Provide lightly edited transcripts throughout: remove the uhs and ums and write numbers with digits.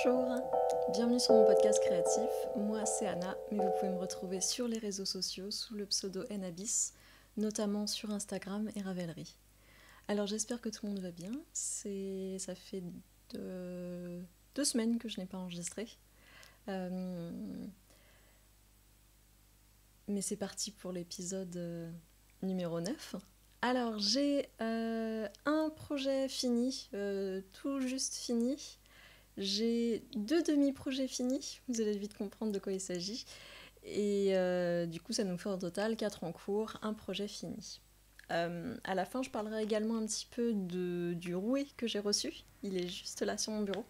Bonjour, bienvenue sur mon podcast créatif. Moi c'est Anna, mais vous pouvez me retrouver sur les réseaux sociaux sous le pseudo Nabis, notamment sur Instagram et Ravelry. Alors j'espère que tout le monde va bien. Ça fait 2 semaines que je n'ai pas enregistré. Mais c'est parti pour l'épisode numéro 9. Alors j'ai un projet fini, tout juste fini. J'ai 2 demi-projets finis, vous allez vite comprendre de quoi il s'agit. Et du coup, ça nous fait au total 4 en cours, un projet fini. À la fin, je parlerai également un petit peu du rouet que j'ai reçu. Il est juste là sur mon bureau.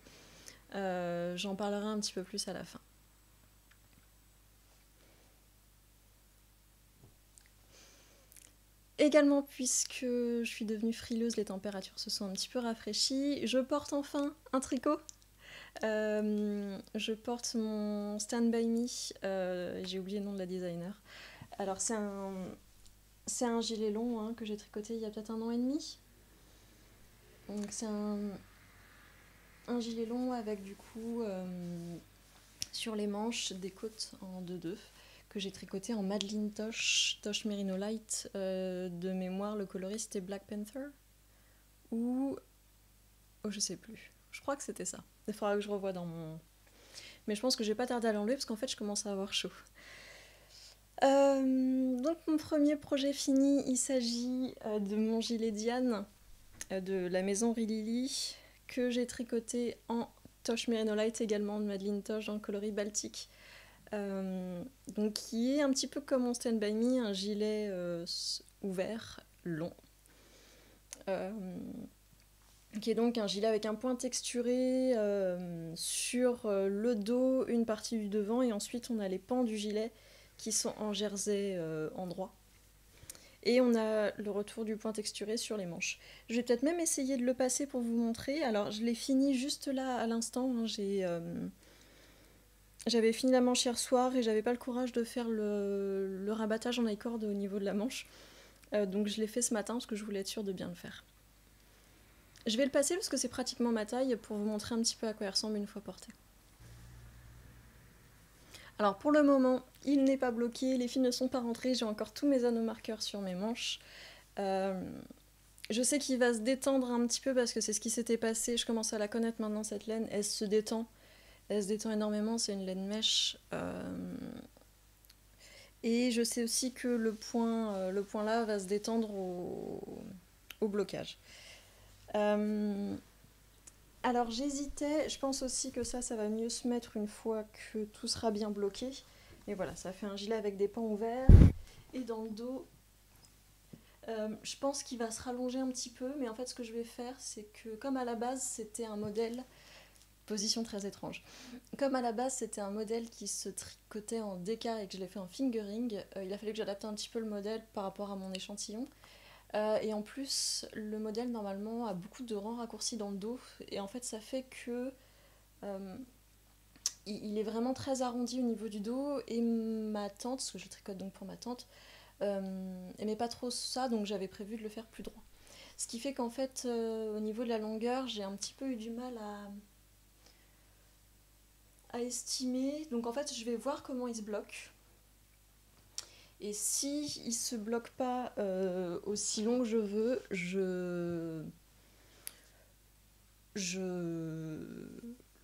J'en parlerai un petit peu plus à la fin. Également, puisque je suis devenue frileuse, les températures se sont un petit peu rafraîchies, je porte enfin un tricot. Je porte mon Stand By Me, j'ai oublié le nom de la designer. Alors c'est un gilet long hein, que j'ai tricoté il y a peut-être 1 an et demi. Donc c'est un gilet long avec du coup sur les manches des côtes en 2-2 que j'ai tricoté en Madeline Tosh Merino Light. De mémoire, le coloriste est Black Panther ou... Oh, je sais plus. Je crois que c'était ça. Il faudra que je revoie dans mon... Mais je pense que je vais pas tarder à l'enlever parce qu'en fait je commence à avoir chaud. Donc mon premier projet fini, il s'agit de mon gilet Diane de la maison Rilili que j'ai tricoté en Tosh Merino Light également de Madeline Tosh dans le coloris baltique. Donc qui est un petit peu comme mon Stand By Me, un gilet ouvert, long. Qui est donc un gilet avec un point texturé sur le dos, une partie du devant, et ensuite on a les pans du gilet qui sont en jersey en droit. Et on a le retour du point texturé sur les manches. Je vais peut-être même essayer de le passer pour vous montrer. Alors je l'ai fini juste là à l'instant. J'avais fini la manche hier soir et j'avais pas le courage de faire le rabattage en I-cord au niveau de la manche. Donc je l'ai fait ce matin parce que je voulais être sûre de bien le faire. Je vais le passer parce que c'est pratiquement ma taille pour vous montrer un petit peu à quoi il ressemble une fois porté. Alors pour le moment, il n'est pas bloqué, les fils ne sont pas rentrés, j'ai encore tous mes anneaux marqueurs sur mes manches. Je sais qu'il va se détendre un petit peu parce que c'est ce qui s'était passé, je commence à la connaître maintenant cette laine, elle se détend énormément, c'est une laine mèche. Et je sais aussi que le point là va se détendre au blocage. Alors j'hésitais, je pense aussi que ça va mieux se mettre une fois que tout sera bien bloqué. Et voilà, ça fait un gilet avec des pans ouverts. Et dans le dos, je pense qu'il va se rallonger un petit peu, mais en fait ce que je vais faire, c'est que comme à la base c'était un modèle, position très étrange, comme à la base c'était un modèle qui se tricotait en déca et que je l'ai fait en fingering, il a fallu que j'adapte un petit peu le modèle par rapport à mon échantillon. Et en plus, le modèle normalement a beaucoup de rangs raccourcis dans le dos, et en fait ça fait que il est vraiment très arrondi au niveau du dos, et ma tante, parce que je tricote donc pour ma tante, aimait pas trop ça, donc j'avais prévu de le faire plus droit. Ce qui fait qu'en fait, au niveau de la longueur, j'ai un petit peu eu du mal à estimer. Donc en fait, je vais voir comment il se bloque. Et si il se bloque pas aussi long que je veux, je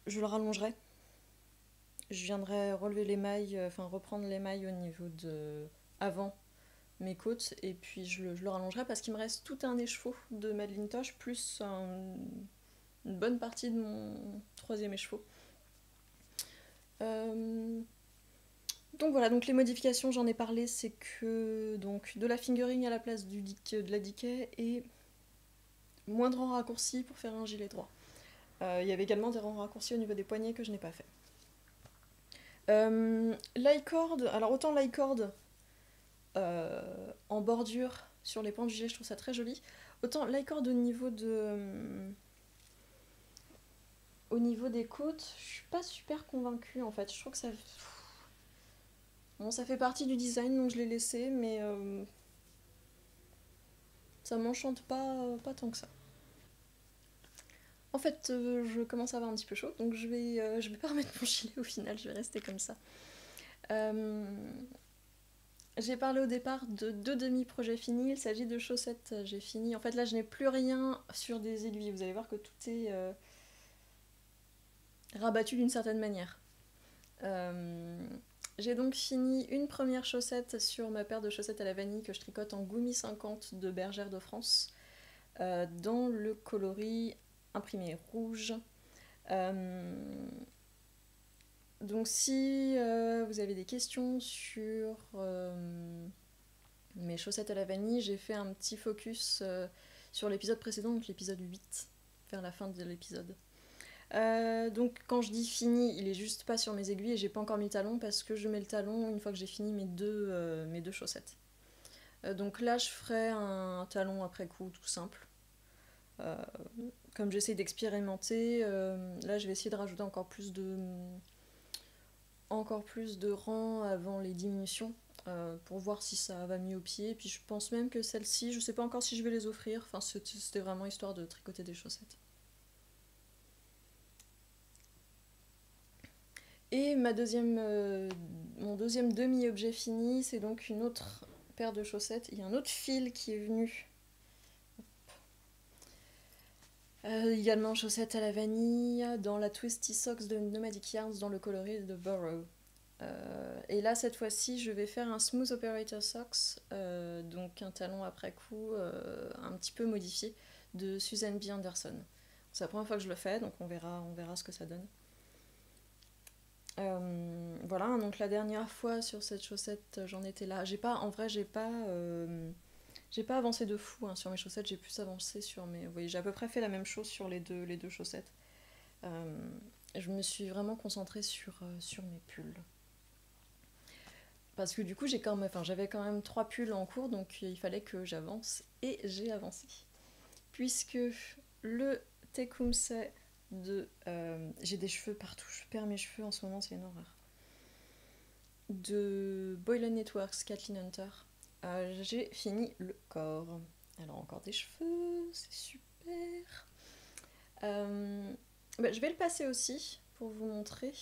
le rallongerai. Je viendrai relever les mailles, enfin reprendre les mailles au niveau de avant mes côtes, et puis je le rallongerai parce qu'il me reste tout un écheveau de Madeline Tosh plus une bonne partie de mon troisième écheveau. Donc voilà, donc les modifications, j'en ai parlé, c'est que donc de la fingering à la place de la decay et moins de rangs raccourcis pour faire un gilet droit. Il y avait également des rangs raccourcis au niveau des poignets que je n'ai pas fait. L'i-cord, alors autant l'i-cord en bordure sur les pans du gilet, je trouve ça très joli. Autant l'i-cord au niveau des côtes, je suis pas super convaincue en fait. Je trouve que ça... Bon, ça fait partie du design, donc je l'ai laissé, mais ça m'enchante pas tant que ça. En fait, je commence à avoir un petit peu chaud, donc je vais pas remettre mon gilet au final, je vais rester comme ça. Euh, j'ai parlé au départ de deux demi-projets finis, il s'agit de chaussettes, j'ai fini. En fait, là, je n'ai plus rien sur des aiguilles, vous allez voir que tout est rabattu d'une certaine manière. Euh, j'ai donc fini une première chaussette sur ma paire de chaussettes à la vanille que je tricote en Goumi 50 de Bergère de France, dans le coloris imprimé rouge. Euh, donc si vous avez des questions sur mes chaussettes à la vanille, j'ai fait un petit focus sur l'épisode précédent, donc l'épisode 8, vers la fin de l'épisode. Donc quand je dis fini, il est juste pas sur mes aiguilles et j'ai pas encore mis le talon parce que je mets le talon une fois que j'ai fini mes deux chaussettes. Donc là je ferai un talon après coup tout simple. Euh, Comme j'essaie d'expérimenter, là je vais essayer de rajouter encore plus de rangs avant les diminutions pour voir si ça va mieux au pied. Puis je pense même que celles-ci, je sais pas encore si je vais les offrir. Enfin c'était vraiment histoire de tricoter des chaussettes. Et mon deuxième demi-objet fini, c'est donc une autre paire de chaussettes. Il y a un autre fil qui est venu. Également chaussettes à la vanille, dans la Twisty Socks de Nomadic Yarns, dans le coloris de Burrow. Et là, cette fois-ci, je vais faire un Smooth Operator Socks, donc un talon après coup un petit peu modifié, de Susan B. Anderson. C'est la première fois que je le fais, donc on verra ce que ça donne. Voilà, donc la dernière fois sur cette chaussette, j'en étais là. J'ai pas avancé de fou hein, sur mes chaussettes, j'ai plus avancé sur mes. Vous voyez, j'ai à peu près fait la même chose sur les deux chaussettes. Je me suis vraiment concentrée sur mes pulls. Parce que du coup, j'avais quand même 3 pulls en cours, donc il fallait que j'avance. Et j'ai avancé. Puisque le Tecumseh j'ai des cheveux partout, je perds mes cheveux en ce moment, c'est une horreur. De Boylan Networks, Kathleen Hunter. J'ai fini le corps. Alors encore des cheveux, c'est super. Je vais le passer aussi pour vous montrer.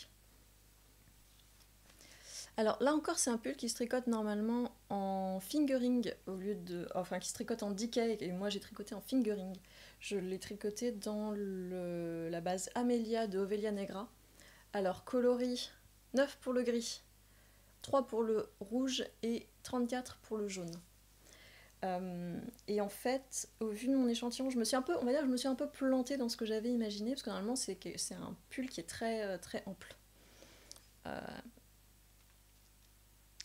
Alors là encore, c'est un pull qui se tricote normalement en fingering au lieu de. Enfin, qui se tricote en decay et moi j'ai tricoté en fingering. Je l'ai tricoté dans la base Amelia de Ovelia Negra. Alors, coloris 9 pour le gris, 3 pour le rouge et 34 pour le jaune. Et en fait, au vu de mon échantillon, je me suis un peu plantée dans ce que j'avais imaginé, parce que normalement c'est un pull qui est très, très ample. Je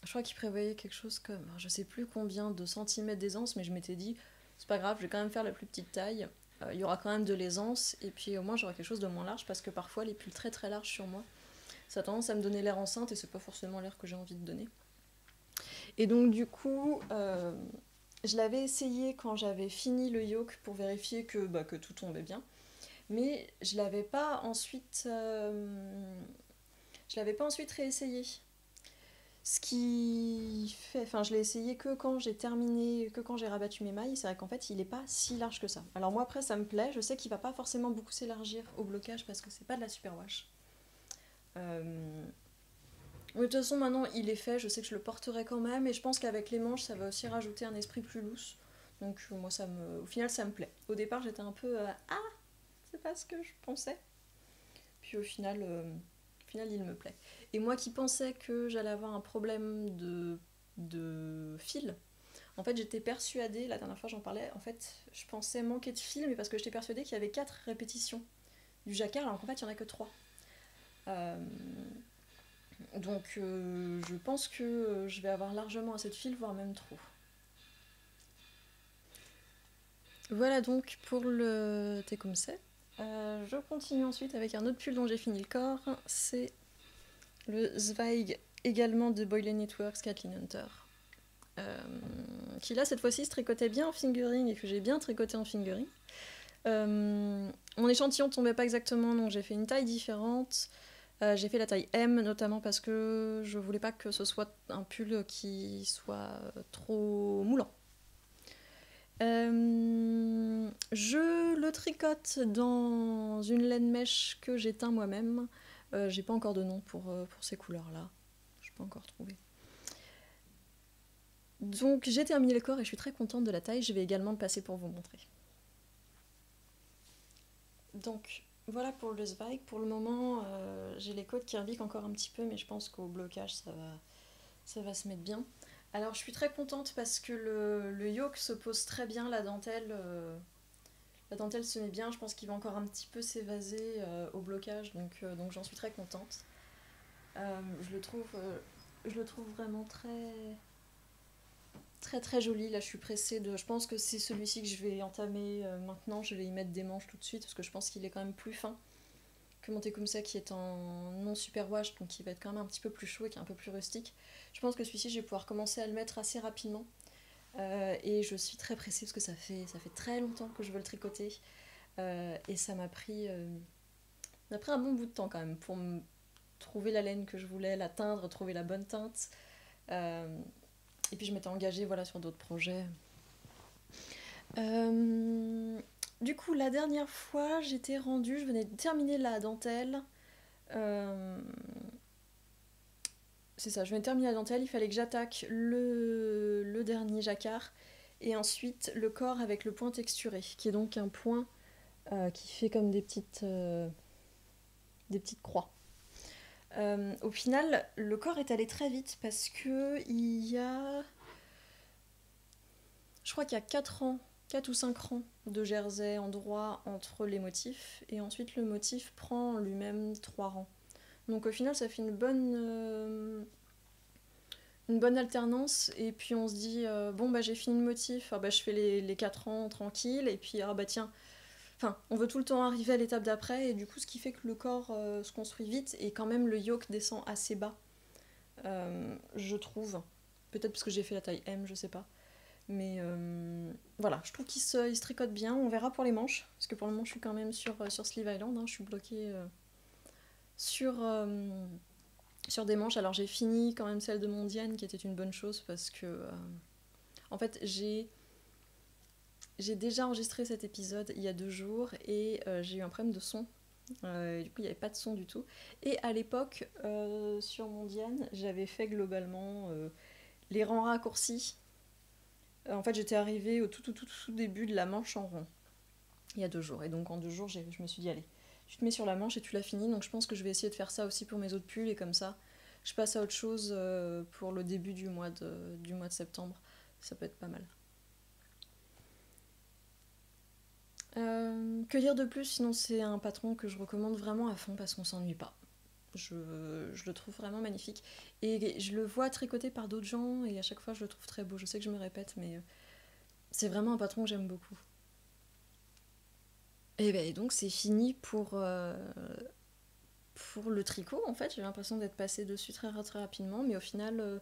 crois qu'il prévoyait quelque chose comme, je sais plus combien de centimètres d'aisance, mais je m'étais dit, c'est pas grave, je vais quand même faire la plus petite taille. Il y aura quand même de l'aisance, et puis au moins j'aurai quelque chose de moins large, parce que parfois les pulls très très larges sur moi, ça a tendance à me donner l'air enceinte, et c'est pas forcément l'air que j'ai envie de donner. Et donc du coup, je l'avais essayé quand j'avais fini le yoke pour vérifier que tout tombait bien, mais je l'avais pas ensuite réessayé. Ce qui fait, enfin, je l'ai essayé que quand j'ai terminé, que quand j'ai rabattu mes mailles. C'est vrai qu'en fait, il est pas si large que ça. Alors moi, après, ça me plaît. Je sais qu'il va pas forcément beaucoup s'élargir au blocage parce que c'est pas de la superwash. Mais de toute façon, maintenant, il est fait. Je sais que je le porterai quand même, et je pense qu'avec les manches, ça va aussi rajouter un esprit plus loose. Donc moi, au final, ça me plaît. Au départ, j'étais un peu c'est pas ce que je pensais. Puis au final, il me plaît. Et moi qui pensais que j'allais avoir un problème de fil, en fait j'étais persuadée, la dernière fois j'en parlais, en fait je pensais manquer de fil, mais parce que j'étais persuadée qu'il y avait 4 répétitions du jacquard, alors qu'en fait il n'y en a que 3. Donc je pense que je vais avoir largement assez de fil, voire même trop. Voilà donc pour le Tecumseh. Je continue ensuite avec un autre pull dont j'ai fini le corps, c'est le Zweig, également de Boylan Networks, Kathleen Hunter. Qui là cette fois-ci se tricotait bien en fingering et que j'ai bien tricoté en fingering. Mon échantillon tombait pas exactement, donc j'ai fait une taille différente. J'ai fait la taille M notamment parce que je voulais pas que ce soit un pull qui soit trop moulant. Je le tricote dans une laine mèche que j'ai teint moi-même. J'ai pas encore de nom pour ces couleurs-là. Je n'ai pas encore trouvé. Donc j'ai terminé le corps et je suis très contente de la taille. Je vais également le passer pour vous montrer. Donc voilà pour le Zweig. Pour le moment, j'ai les côtes qui repiquent encore un petit peu, mais je pense qu'au blocage, ça va se mettre bien. Alors je suis très contente parce que le yoke se pose très bien, la dentelle se met bien. Je pense qu'il va encore un petit peu s'évaser au blocage, donc j'en suis très contente. Je le trouve vraiment très très joli. Là je suis pressée de... Je pense que c'est celui-ci que je vais entamer maintenant. Je vais y mettre des manches tout de suite parce que je pense qu'il est quand même plus fin que mon Tecumseh qui est en non super wash, donc il va être quand même un petit peu plus chaud et qui est un peu plus rustique. Je pense que celui-ci je vais pouvoir commencer à le mettre assez rapidement. Et je suis très pressée parce que ça fait très longtemps que je veux le tricoter. Et ça m'a pris un bon bout de temps quand même pour trouver la laine que je voulais, la teindre, trouver la bonne teinte. Et puis je m'étais engagée voilà, sur d'autres projets. Du coup, la dernière fois, j'étais rendue, je venais de terminer la dentelle. C'est ça, je venais de terminer la dentelle, il fallait que j'attaque le dernier jacquard. Et ensuite, le corps avec le point texturé, qui est donc un point qui fait comme des petites croix. Au final, le corps est allé très vite parce que je crois qu'il y a 4 ou 5 rangs de jersey en droit entre les motifs, et ensuite le motif prend lui-même 3 rangs. Donc au final, ça fait une bonne alternance, et puis on se dit bon bah j'ai fini le motif, je fais les 4 rangs tranquille, et puis tiens, on veut tout le temps arriver à l'étape d'après, et du coup ce qui fait que le corps se construit vite, et quand même le yoke descend assez bas, je trouve. Peut-être parce que j'ai fait la taille M, je sais pas. Mais voilà, je trouve qu'il se tricote bien. On verra pour les manches, parce que pour le moment je suis quand même sur Sleeve Island, hein. Je suis bloquée sur des manches. Alors j'ai fini quand même celle de Mondiane, qui était une bonne chose, parce que en fait j'ai déjà enregistré cet épisode il y a 2 jours, et j'ai eu un problème de son. Du coup il n'y avait pas de son du tout. Et à l'époque, sur Mondiane, j'avais fait globalement les rangs raccourcis. En fait, j'étais arrivée au tout début de la manche en rond, il y a 2 jours. Et donc en 2 jours, je me suis dit, allez, tu te mets sur la manche et tu la finis. Donc je pense que je vais essayer de faire ça aussi pour mes autres pulls, et comme ça, je passe à autre chose pour le début du mois de septembre. Ça peut être pas mal. Que dire de plus? Sinon, c'est un patron que je recommande vraiment à fond parce qu'on s'ennuie pas. Je le trouve vraiment magnifique. Et je le vois tricoté par d'autres gens, et à chaque fois, je le trouve très beau. Je sais que je me répète, mais c'est vraiment un patron que j'aime beaucoup. Et ben donc c'est fini pour le tricot. En fait, j'ai l'impression d'être passée dessus très rapidement, mais au final,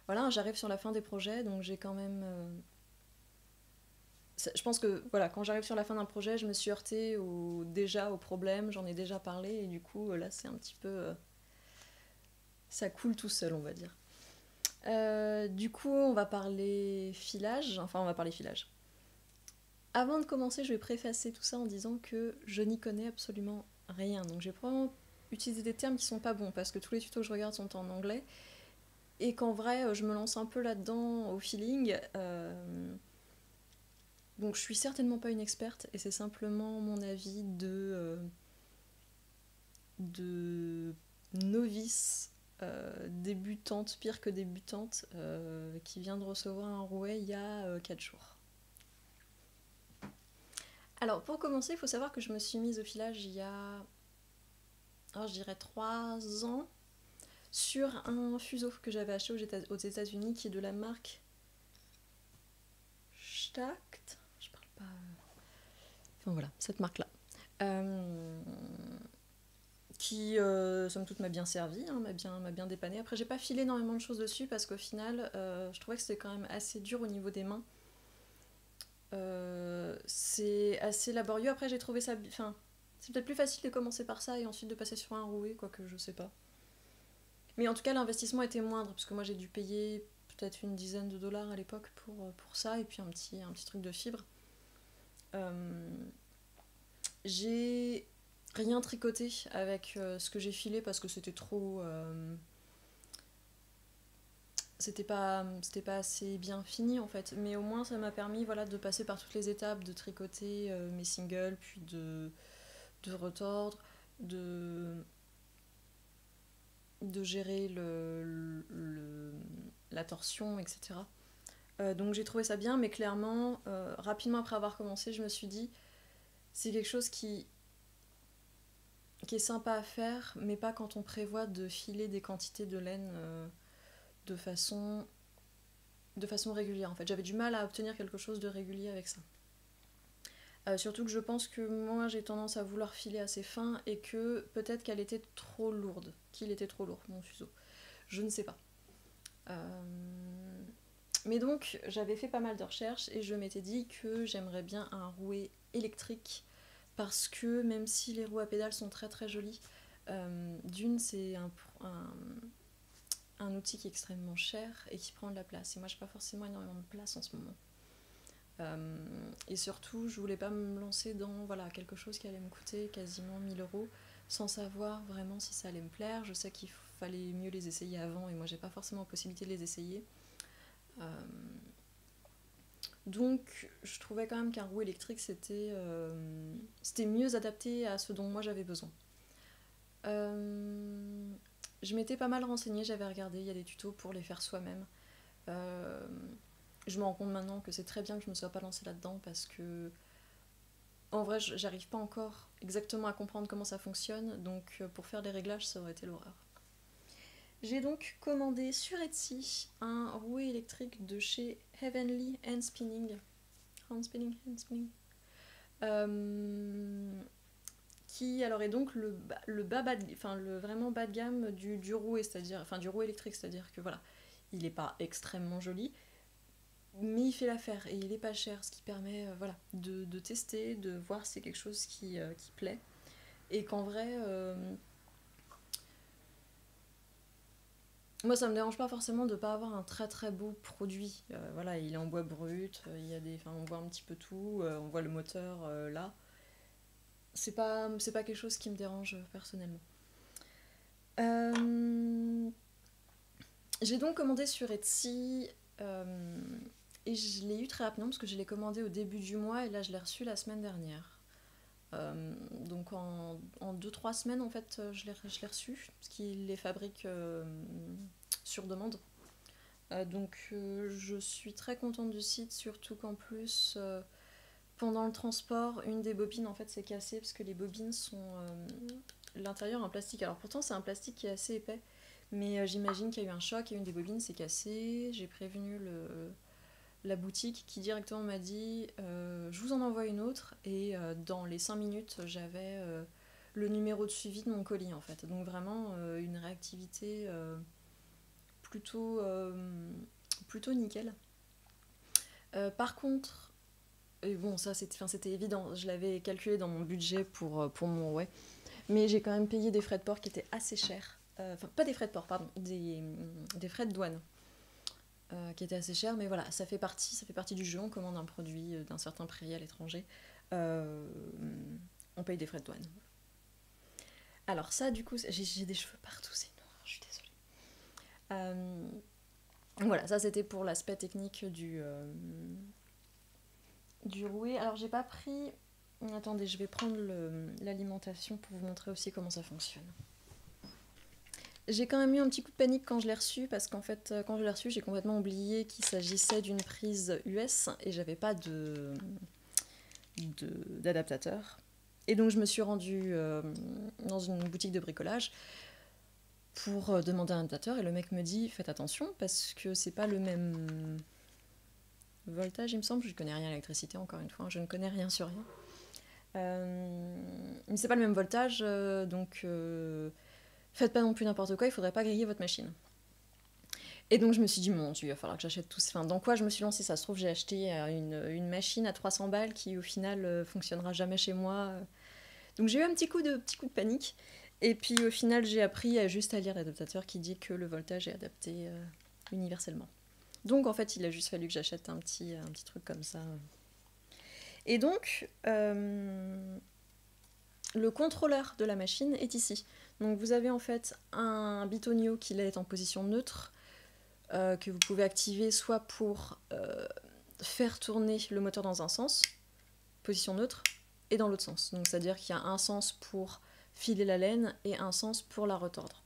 voilà, j'arrive sur la fin des projets, donc j'ai quand même... je pense que voilà, quand j'arrive sur la fin d'un projet, je me suis heurtée déjà au problème, j'en ai déjà parlé, et du coup là c'est un petit peu... ça coule tout seul, on va dire. Du coup, on va parler filage. Avant de commencer, je vais préfacer tout ça en disant que je n'y connais absolument rien. Donc j'ai probablement utilisé des termes qui sont pas bons, parce que tous les tutos que je regarde sont en anglais, et qu'en vrai, je me lance un peu là-dedans au feeling. Donc je suis certainement pas une experte, et c'est simplement mon avis de novice, débutante, pire que débutante, qui vient de recevoir un rouet il y a 4 jours. Alors pour commencer, il faut savoir que je me suis mise au filage il y a, je dirais 3 ans, sur un fuseau que j'avais acheté aux États-Unis, qui est de la marque Stact. Je parle pas... Enfin voilà, cette marque-là. Qui, somme toute, m'a bien servi, hein, m'a bien dépanné. Après, j'ai pas filé énormément de choses dessus, parce qu'au final, je trouvais que c'était quand même assez dur au niveau des mains. C'est assez laborieux. Après, j'ai trouvé ça... Enfin, c'est peut-être plus facile de commencer par ça et ensuite de passer sur un rouet, quoique je sais pas. Mais en tout cas, l'investissement était moindre, parce que moi, j'ai dû payer peut-être une dizaine de dollars à l'époque pour ça, et puis un petit truc de fibre. J'ai rien tricoté avec ce que j'ai filé parce que c'était trop... c'était pas assez bien fini en fait. Mais au moins ça m'a permis voilà, de passer par toutes les étapes, de tricoter mes singles, puis de retordre, de, de gérer la torsion, etc. Donc j'ai trouvé ça bien, mais clairement, rapidement après avoir commencé, je me suis dit, c'est quelque chose qui est sympa à faire, mais pas quand on prévoit de filer des quantités de laine de façon, de façon régulière. En fait, j'avais du mal à obtenir quelque chose de régulier avec ça. Surtout que je pense que moi j'ai tendance à vouloir filer assez fin et que peut-être qu'elle était trop lourde, qu'il était trop lourd mon fuseau. Je ne sais pas. Mais donc j'avais fait pas mal de recherches et je m'étais dit que j'aimerais bien un rouet électrique parce que même si les roues à pédales sont très très jolies, d'une c'est un outil qui est extrêmement cher et qui prend de la place. Et moi j'ai pas forcément énormément de place en ce moment. Et surtout, je voulais pas me lancer dans voilà, quelque chose qui allait me coûter quasiment 1000 € sans savoir vraiment si ça allait me plaire. Je sais qu'il fallait mieux les essayer avant et moi j'ai pas forcément la possibilité de les essayer. Donc je trouvais quand même qu'un rouet électrique c'était mieux adapté à ce dont moi j'avais besoin. Je m'étais pas mal renseignée, j'avais regardé, il y a des tutos pour les faire soi-même. Je me rends compte maintenant que c'est très bien que je me sois pas lancée là-dedans parce que en vrai j'arrive pas encore exactement à comprendre comment ça fonctionne, donc pour faire les réglages ça aurait été l'horreur. J'ai donc commandé sur Etsy un rouet électrique de chez Heavenly Hand Spinning. Hand Spinning. Qui alors est donc le vraiment bas de gamme du rouet, c'est-à-dire enfin du rouet électrique, c'est-à-dire que voilà, il est pas extrêmement joli, mais il fait l'affaire et il est pas cher, ce qui permet voilà, de tester, de voir si c'est quelque chose qui plaît. Et qu'en vrai, moi ça me dérange pas forcément de pas avoir un très très beau produit. Voilà, il est en bois brut, il y a on voit un petit peu tout, on voit le moteur là. C'est pas quelque chose qui me dérange personnellement. Euh, j'ai donc commandé sur Etsy et je l'ai eu très rapidement parce que je l'ai commandé au début du mois et là je l'ai reçu la semaine dernière. Donc en 2-3 semaines en fait je l'ai reçu parce qu'il les fabrique sur demande. Donc je suis très contente du site, surtout qu'en plus pendant le transport une des bobines en fait s'est cassée parce que les bobines sont l'intérieur en plastique. Alors pourtant c'est un plastique qui est assez épais, mais j'imagine qu'il y a eu un choc et une des bobines s'est cassée. J'ai prévenu la boutique qui directement m'a dit je vous en envoie une autre et dans les 5 minutes j'avais le numéro de suivi de mon colis en fait. Donc vraiment une réactivité plutôt, plutôt nickel. Par contre, et bon ça c'était évident, je l'avais calculé dans mon budget pour mon ouais, mais j'ai quand même payé des frais de port qui étaient assez chers. Enfin pas des frais de port, pardon, des frais de douane. Qui était assez cher, mais voilà, ça fait partie du jeu. On commande un produit d'un certain prix à l'étranger, euh, on paye des frais de douane. Alors ça, du coup, j'ai des cheveux partout, c'est une horreur, je suis désolée. Voilà, ça c'était pour l'aspect technique du rouet. Alors j'ai pas pris... Attendez, je vais prendre l'alimentation pour vous montrer aussi comment ça fonctionne. J'ai quand même eu un petit coup de panique quand je l'ai reçu parce qu'en fait quand je l'ai reçu j'ai complètement oublié qu'il s'agissait d'une prise US et j'avais pas d'adaptateur. Et donc je me suis rendue dans une boutique de bricolage pour demander un adaptateur et le mec me dit faites attention parce que c'est pas le même voltage il me semble, je connais rien à l'électricité encore une fois, je ne connais rien sur rien. Mais c'est pas le même voltage donc faites pas non plus n'importe quoi, il faudrait pas griller votre machine. Et donc je me suis dit, mon Dieu, il va falloir que j'achète tout. Enfin, dans quoi je me suis lancée? Ça se trouve, j'ai acheté une machine à 300 balles qui au final fonctionnera jamais chez moi. Donc j'ai eu un petit coup de panique. Et puis au final, j'ai appris juste à lire l'adaptateur qui dit que le voltage est adapté universellement. Donc en fait, il a juste fallu que j'achète un petit truc comme ça. Et donc, le contrôleur de la machine est ici. Donc vous avez en fait un bitonio qui là est en position neutre, que vous pouvez activer soit pour faire tourner le moteur dans un sens, position neutre, et dans l'autre sens. Donc c'est-à-dire qu'il y a un sens pour filer la laine et un sens pour la retordre.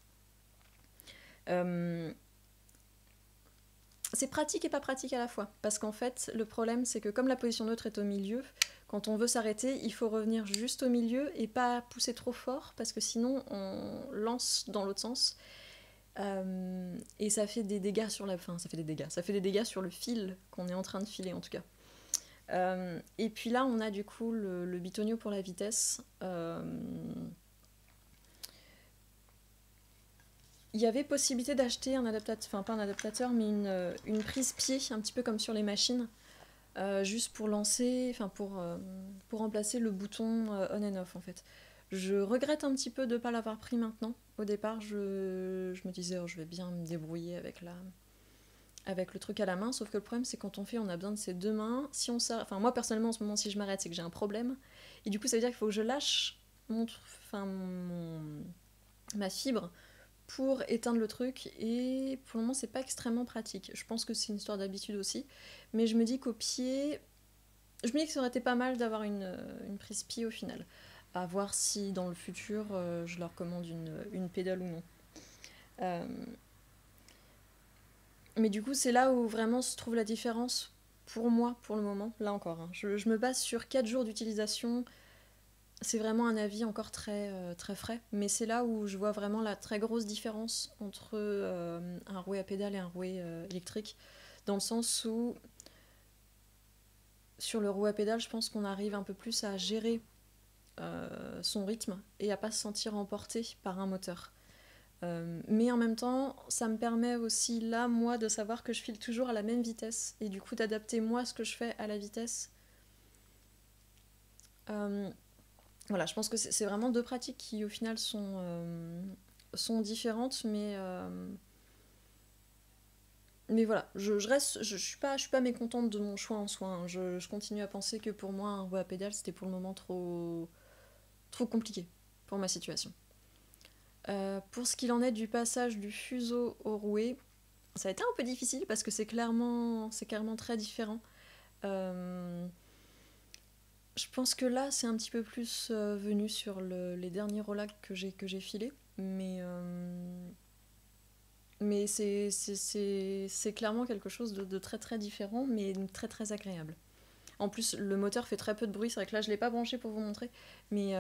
C'est pratique et pas pratique à la fois, parce qu'en fait, le problème, c'est que comme la position neutre est au milieu, quand on veut s'arrêter, il faut revenir juste au milieu et pas pousser trop fort, parce que sinon, on lance dans l'autre sens. Et ça fait des dégâts sur la... Enfin, ça fait des dégâts sur le fil qu'on est en train de filer, en tout cas. Et puis là, on a du coup le bitonio pour la vitesse. Il y avait possibilité d'acheter un adaptateur, enfin pas un adaptateur, mais une prise pied, un petit peu comme sur les machines, juste pour lancer, enfin pour remplacer le bouton on and off en fait. Je regrette un petit peu de ne pas l'avoir pris maintenant. Au départ, je me disais, oh, je vais bien me débrouiller avec le truc à la main, sauf que le problème c'est quand on fait, on a besoin de ses deux mains. Si on s'arrête, enfin moi personnellement en ce moment, si je m'arrête, c'est que j'ai un problème, et du coup ça veut dire qu'il faut que je lâche ma fibre pour éteindre le truc, et pour le moment c'est pas extrêmement pratique. Je pense que c'est une histoire d'habitude aussi, mais je me dis qu'au pied, je me dis que ça aurait été pas mal d'avoir une prise pied au final. À voir si dans le futur je leur commande une pédale ou non. Mais du coup c'est là où vraiment se trouve la différence pour moi pour le moment, là encore. Hein. Je me base sur 4 jours d'utilisation. C'est vraiment un avis encore très frais, mais c'est là où je vois vraiment la très grosse différence entre un rouet à pédale et un rouet électrique, dans le sens où sur le rouet à pédale, je pense qu'on arrive un peu plus à gérer son rythme et à pas se sentir emporté par un moteur. Mais en même temps, ça me permet aussi là, moi, de savoir que je file toujours à la même vitesse et du coup d'adapter moi ce que je fais à la vitesse. Voilà, je pense que c'est vraiment deux pratiques qui au final sont différentes, mais voilà, je suis pas mécontente de mon choix en soi. Hein. Je continue à penser que pour moi, un rouet à pédale, c'était pour le moment trop compliqué pour ma situation. Pour ce qu'il en est du passage du fuseau au rouet, ça a été un peu difficile parce que c'est clairement très différent. Je pense que là, c'est un petit peu plus venu sur les derniers rollacs que j'ai filés, mais c'est clairement quelque chose de très très différent, mais très très agréable. En plus, le moteur fait très peu de bruit, c'est vrai que là, je ne l'ai pas branché pour vous montrer, mais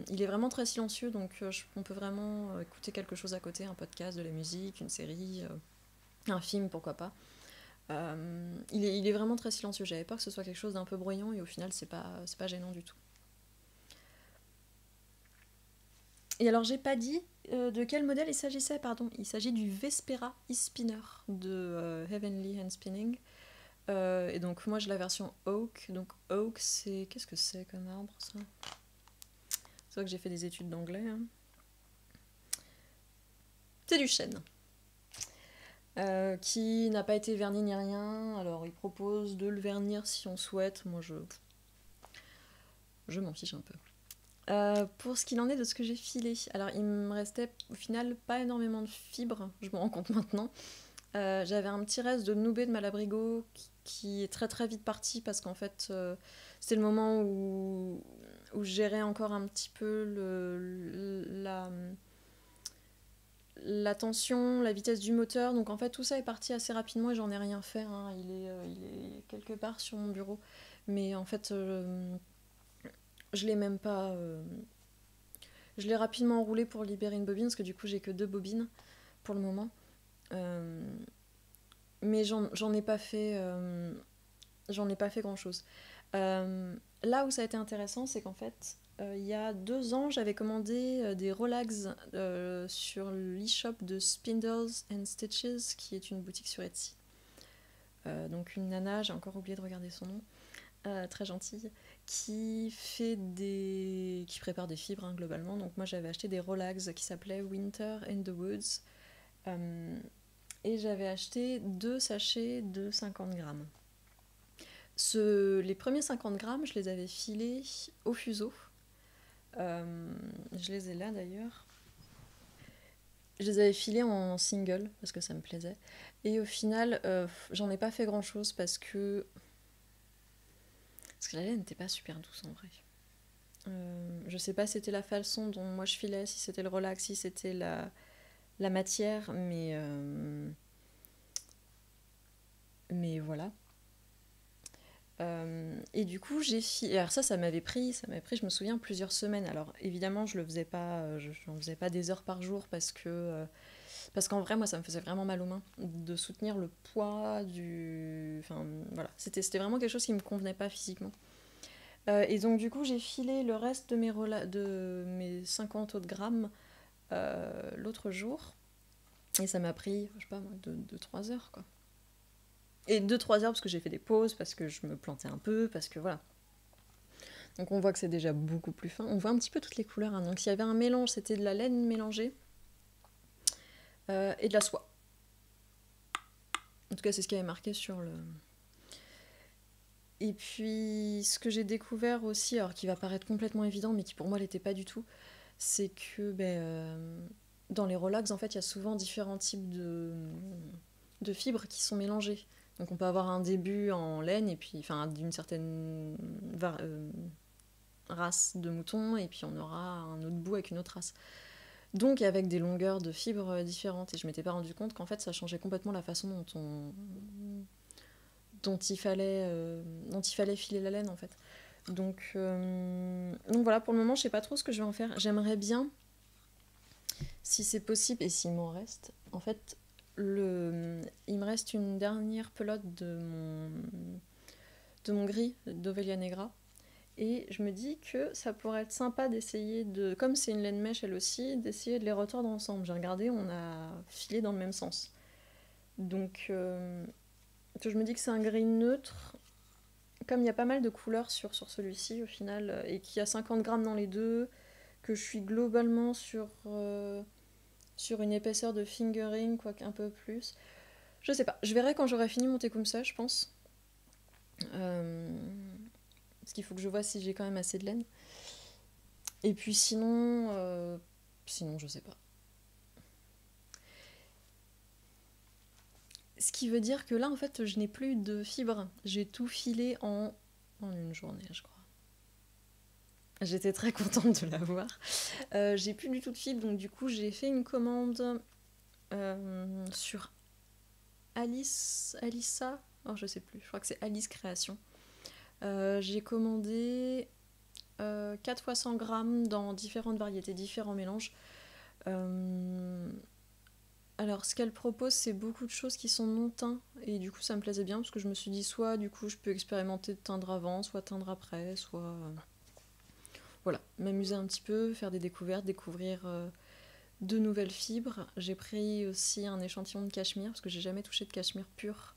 il est vraiment très silencieux, donc on peut vraiment écouter quelque chose à côté, un podcast, de la musique, une série, un film, pourquoi pas. Il est vraiment très silencieux, j'avais peur que ce soit quelque chose d'un peu bruyant, et au final, c'est pas gênant du tout. Et alors, j'ai pas dit de quel modèle il s'agissait, pardon. Il s'agit du Vespera e-spinner de Heavenly Hand Spinning. Et donc, moi, j'ai la version Oak. Donc, Oak, c'est... Qu'est-ce que c'est comme arbre, ça? C'est vrai que j'ai fait des études d'anglais. Hein. C'est du chêne. Qui n'a pas été verni ni rien. Alors, il propose de le vernir si on souhaite. Moi, je m'en fiche un peu. Pour ce qu'il en est de ce que j'ai filé, alors il me restait au final pas énormément de fibres, je me rends compte maintenant. J'avais un petit reste de Noubé de Malabrigo qui est très très vite parti parce qu'en fait c'était le moment où je gérais encore un petit peu la tension, la vitesse du moteur, donc en fait tout ça est parti assez rapidement et j'en ai rien fait. Hein. Il est quelque part sur mon bureau, mais en fait je l'ai même pas. Je l'ai rapidement enroulé pour libérer une bobine, parce que du coup j'ai que 2 bobines pour le moment. Mais j'en ai pas fait. J'en ai pas fait grand chose. Là où ça a été intéressant, c'est qu'en fait, il y a 2 ans, j'avais commandé des Rollags sur l'e-shop de Spindles and Stitches, qui est une boutique sur Etsy. Donc une nana, j'ai encore oublié de regarder son nom. Très gentille, qui prépare des fibres hein, globalement. Donc moi j'avais acheté des Rollags qui s'appelaient Winter in the Woods et j'avais acheté 2 sachets de 50 grammes. Les premiers 50 grammes, je les avais filés au fuseau Je les ai là d'ailleurs. Je les avais filés en single parce que ça me plaisait. Et au final, j'en ai pas fait grand chose parce que la laine n'était pas super douce en vrai. Je sais pas si c'était la façon dont moi je filais, si c'était le relax, si c'était la matière, mais voilà. Et du coup, j'ai filé. Alors ça m'avait pris, je me souviens, plusieurs semaines. Alors évidemment, je le faisais pas, j'en faisais pas des heures par jour parce qu'en vrai, moi, ça me faisait vraiment mal aux mains de soutenir le poids du. Enfin, voilà, c'était vraiment quelque chose qui me convenait pas physiquement. Et donc du coup, j'ai filé le reste de mes 50 autres grammes l'autre jour. Et ça m'a pris, je sais pas moi, 2-3 heures quoi. Et 2-3 heures parce que j'ai fait des pauses, parce que je me plantais un peu, parce que voilà. Donc on voit que c'est déjà beaucoup plus fin. On voit un petit peu toutes les couleurs. Hein. Donc s'il y avait un mélange, c'était de la laine mélangée et de la soie. En tout cas, c'est ce qui avait marqué sur le... Et puis, ce que j'ai découvert aussi, alors qui va paraître complètement évident, mais qui pour moi l'était pas du tout, c'est que dans les relax, en fait, il y a souvent différents types de fibres qui sont mélangées. Donc on peut avoir un début en laine, et puis, enfin, d'une certaine race de mouton, et puis on aura un autre bout avec une autre race. Donc avec des longueurs de fibres différentes. Et je m'étais pas rendu compte qu'en fait ça changeait complètement la façon dont il fallait filer la laine en fait. Donc voilà, pour le moment je sais pas trop ce que je vais en faire. J'aimerais bien, si c'est possible et s'il m'en reste, en fait il me reste une dernière pelote de mon gris d'Ovelia Negra. Et je me dis que ça pourrait être sympa d'essayer de, comme c'est une laine mèche elle aussi, d'essayer de les retordre ensemble. J'ai regardé, on a filé dans le même sens. Donc je me dis que c'est un gris neutre. Comme il y a pas mal de couleurs sur celui-ci au final, et qu'il y a 50 grammes dans les deux, que je suis globalement sur une épaisseur de fingering, quoique un peu plus. Je sais pas, je verrai quand j'aurai fini mon Tecumseh, je pense. Parce qu'il faut que je vois si j'ai quand même assez de laine. Et puis sinon je sais pas. Ce qui veut dire que là, en fait, je n'ai plus de fibres. J'ai tout filé en une journée, je crois. J'étais très contente de l'avoir. J'ai plus du tout de fibres, donc du coup, j'ai fait une commande sur Alissa. Oh, je sais plus, je crois que c'est Alice Création. J'ai commandé 4 fois 100 grammes dans différentes variétés, différents mélanges. Alors, ce qu'elle propose, c'est beaucoup de choses qui sont non teints, et du coup, ça me plaisait bien, parce que je me suis dit, soit, du coup, je peux expérimenter de teindre avant, soit teindre après, soit... voilà, m'amuser un petit peu, faire des découvertes, découvrir de nouvelles fibres. J'ai pris aussi un échantillon de cachemire, parce que j'ai jamais touché de cachemire pur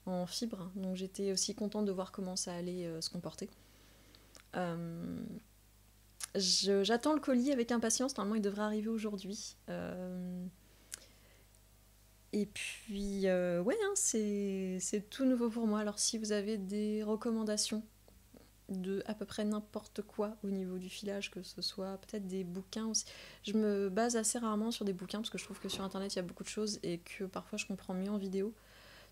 en fibre, donc j'étais aussi contente de voir comment ça allait se comporter. J'attends le colis avec impatience, normalement il devrait arriver aujourd'hui. Et puis, ouais, hein, c'est tout nouveau pour moi. Alors, si vous avez des recommandations de à peu près n'importe quoi au niveau du filage, que ce soit peut-être des bouquins aussi. Je me base assez rarement sur des bouquins parce que je trouve que sur internet il y a beaucoup de choses et que parfois je comprends mieux en vidéo.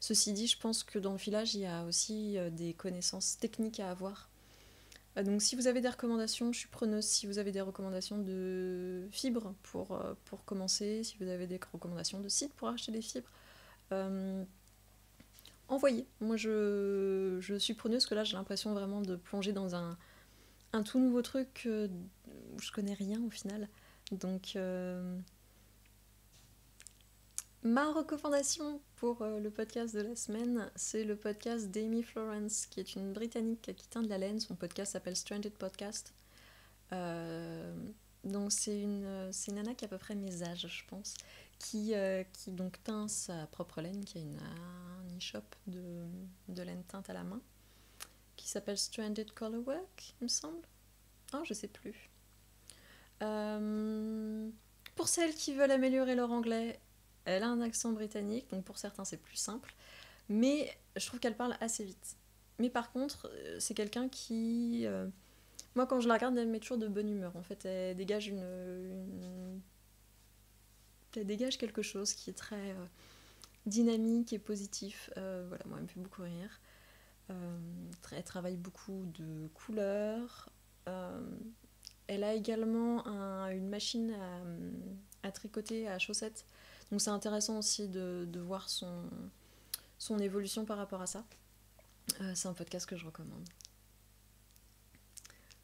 Ceci dit, je pense que dans le filage il y a aussi des connaissances techniques à avoir. Donc si vous avez des recommandations, je suis preneuse. Si vous avez des recommandations de fibres pour commencer, si vous avez des recommandations de sites pour acheter des fibres, envoyez. Moi je suis preneuse, parce que là j'ai l'impression vraiment de plonger dans un tout nouveau truc où je connais rien au final. Donc ma recommandation pour le podcast de la semaine, c'est le podcast d'Amy Florence, qui est une Britannique qui teint de la laine. Son podcast s'appelle Stranded Podcast. Donc c'est une nana qui a à peu près mes âges, je pense, qui donc teint sa propre laine, qui a un e-shop de laine teinte à la main, qui s'appelle Stranded Colorwork, il me semble. Ah, je sais plus. Pour celles qui veulent améliorer leur anglais, elle a un accent britannique, donc pour certains c'est plus simple, mais je trouve qu'elle parle assez vite. Mais par contre, c'est quelqu'un qui Moi, quand je la regarde, elle me met toujours de bonne humeur. En fait, elle dégage elle dégage quelque chose qui est très dynamique et positif. Voilà, moi, elle me fait beaucoup rire. Elle travaille beaucoup de couleurs. Euh, Elle a également une machine à tricoter à chaussettes. Donc c'est intéressant aussi de voir son évolution par rapport à ça. C'est un podcast que je recommande.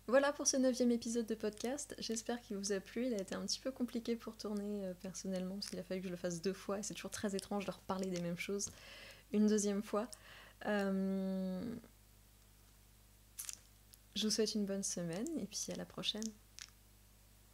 Voilà pour ce 9e épisode de podcast. J'espère qu'il vous a plu. Il a été un petit peu compliqué pour tourner personnellement, parce qu'il a fallu que je le fasse 2 fois, et c'est toujours très étrange de reparler des mêmes choses une deuxième fois. Je vous souhaite une bonne semaine, et puis à la prochaine.